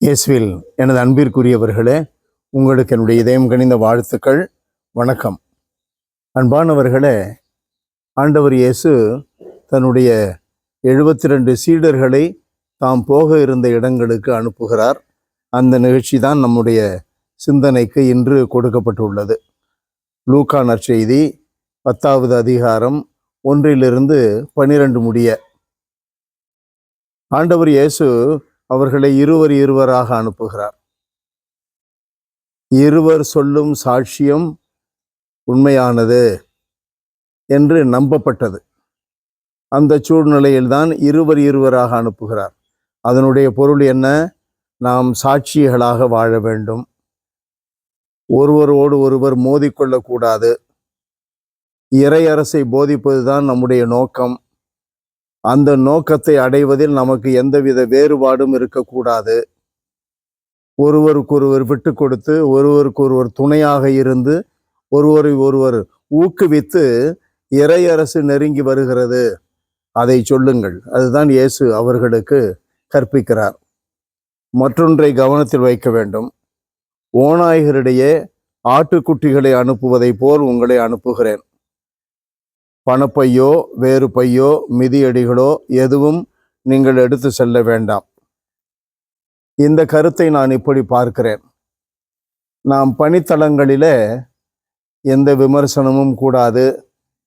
இயேசுவில் எனது அன்பிற்குரியவர்களே, உங்களுக்கு என்னுடைய இதயம் கனிந்த வாழ்த்துக்கள். வணக்கம். அன்பானவர்களே, ஆண்டவர் இயேசு தன்னுடைய 72 சீடர்களை தாம் போக இருந்த இடங்களுக்கு அனுப்புகிறார். அந்த நிகழ்ச்சி தான் நம்முடைய சிந்தனைக்கு இன்று கொடுக்கப்பட்டுள்ளது. லூக்கா நற்செய்தி 10வது அதிகாரம் 1-12 முடிய ஆண்டவர் இயேசு அவர்களை இருவராக அனுப்புகிறார். இருவர் சொல்லும் சாட்சியம் உண்மையானது என்று நம்பப்பட்டது. அந்த சூழ்நிலையில்தான் இருவராக அனுப்புகிறார். அதனுடைய பொருள் என்ன? நாம் சாட்சிகளாக வாழ வேண்டும். ஒருவரோடு ஒருவர் மோதிக்கொள்ளக்கூடாது. இறையரசை போதிப்பதுதான் நம்முடைய நோக்கம். அந்த நோக்கத்தை அடைவதில் நமக்கு எந்தவித வேறுபாடும் இருக்கக்கூடாது. ஒருவருக்கொருவர் விட்டு கொடுத்து, ஒருவருக்கொருவர் துணையாக இருந்து, ஒருவரை ஊக்குவித்து இறையரசு நெருங்கி வருகிறது, அதை சொல்லுங்கள். அதுதான் இயேசு அவர்களுக்கு கற்பிக்கிறார். மற்றொன்றை கவனத்தில் வைக்க வேண்டும். ஓநாய்களிடையே ஆட்டுக்குட்டிகளை அனுப்புவதை போல் உங்களை அனுப்புகிறேன். பணப்பையோ வேறு பையோ மிதியடிகளோ எதுவும் நீங்கள் எடுத்து செல்ல வேண்டாம். இந்த கருத்தை நான் இப்படி பார்க்கிறேன். நாம் பணித்தளங்களிலே எந்த விமர்சனமும் கூடாது,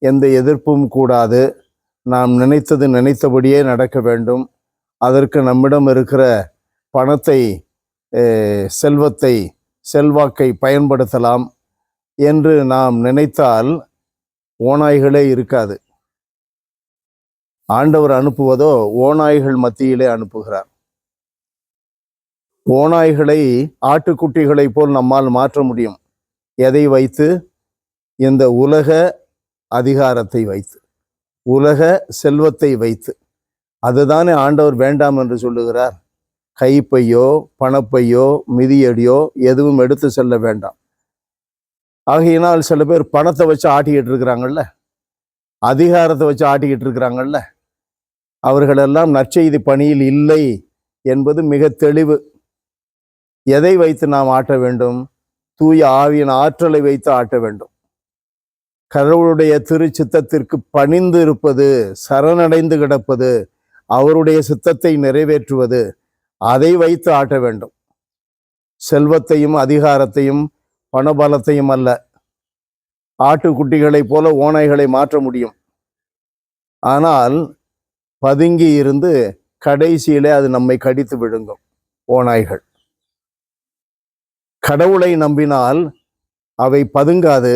எந்த எதிர்ப்பும் கூடாது. நாம் நினைத்தபடியே நடக்க வேண்டும். அதற்கு நம்மிடம் இருக்கிற பணத்தை, செல்வத்தை, செல்வாக்கை பயன்படுத்தலாம் என்று நாம் நினைத்தால் ஓநாய்களே இருக்காது. ஆண்டவர் அனுப்புவதோ ஓநாய்கள் மத்தியிலே அனுப்புகிறார். ஓநாய்களை ஆட்டுக்குட்டிகளை போல் நம்மால் மாற்ற முடியும். எதை வைத்து? இந்த உலக அதிகாரத்தை வைத்து, உலக செல்வத்தை வைத்து. அதுதானே ஆண்டவர் வேண்டாம் என்று சொல்லுகிறார். கைப்பையோ பணப்பையோ மிதியடியோ எதுவும் எடுத்து செல்ல வேண்டாம். ஆகையினால் சில பேர் பணத்தை வச்சு ஆட்டிக்கிட்டு இருக்கிறாங்கல்ல, அதிகாரத்தை வச்சு ஆட்டிக்கிட்டு இருக்கிறாங்கல்ல, அவர்களெல்லாம் நற்செய்தி பணியில் இல்லை என்பது மிக தெளிவு. எதை வைத்து நாம் ஆட்ட வேண்டும்? தூய ஆவியின் ஆற்றலை வைத்து ஆட்ட வேண்டும். கடவுளுடைய திருச்சித்தத்திற்கு பணிந்து இருப்பது, சரணடைந்து கிடப்பது, அவருடைய சித்தத்தை நிறைவேற்றுவது, அதை வைத்து ஆட்ட வேண்டும். செல்வத்தையும் அதிகாரத்தையும் பணபலத்தையும் அல்ல. ஆட்டுக்குட்டிகளை போல ஓநாய்களை மாற்ற முடியும். ஆனால் பதுங்கி இருந்து கடைசியிலே அது நம்மை கடித்து விழுங்கும். ஓநாய்கள் கடவுளை நம்பினால் அவை பதுங்காது,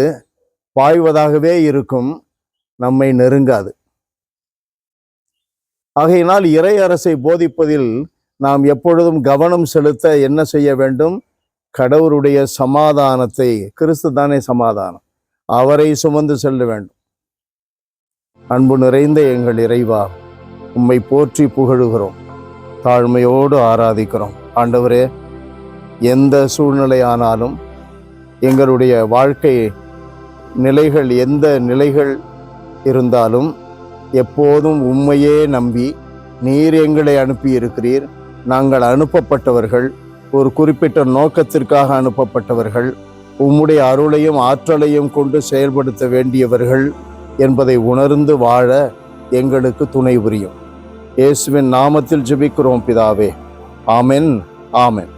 பாய்வதாகவே இருக்கும், நம்மை நெருங்காது. ஆகையினால் இறை அரசை போதிப்பதில் நாம் எப்பொழுதும் கவனம் செலுத்த என்ன செய்ய வேண்டும்? கடவுளுடைய சமாதானத்தை, கிறிஸ்து தானே சமாதானம், அவரை சுமந்து செல்ல வேண்டும். அன்பு நிறைந்த எங்கள் இறைவா, உம்மை போற்றி புகழுகிறோம், தாழ்மையோடு ஆராதிக்கிறோம். ஆண்டவரே, எந்த சூழ்நிலையானாலும் எங்களுடைய வாழ்க்கை நிலைகள், எந்த நிலைகள் இருந்தாலும் எப்போதும் உம்மையே நம்பி நீர் எங்களை அனுப்பி இருக்கிறீர். நாங்கள் அனுப்பப்பட்டவர்கள், ஒரு குறிப்பிட்ட நோக்கத்திற்காக அனுப்பப்பட்டவர்கள், உம்முடைய அருளையும் ஆற்றலையும் கொண்டு செயல்படுத்த வேண்டியவர்கள் என்பதை உணர்ந்து வாழ எங்களுக்கு துணை புரியும். இயேசுவின் நாமத்தில் ஜெபிக்கிறோம் பிதாவே. ஆமென், ஆமென்.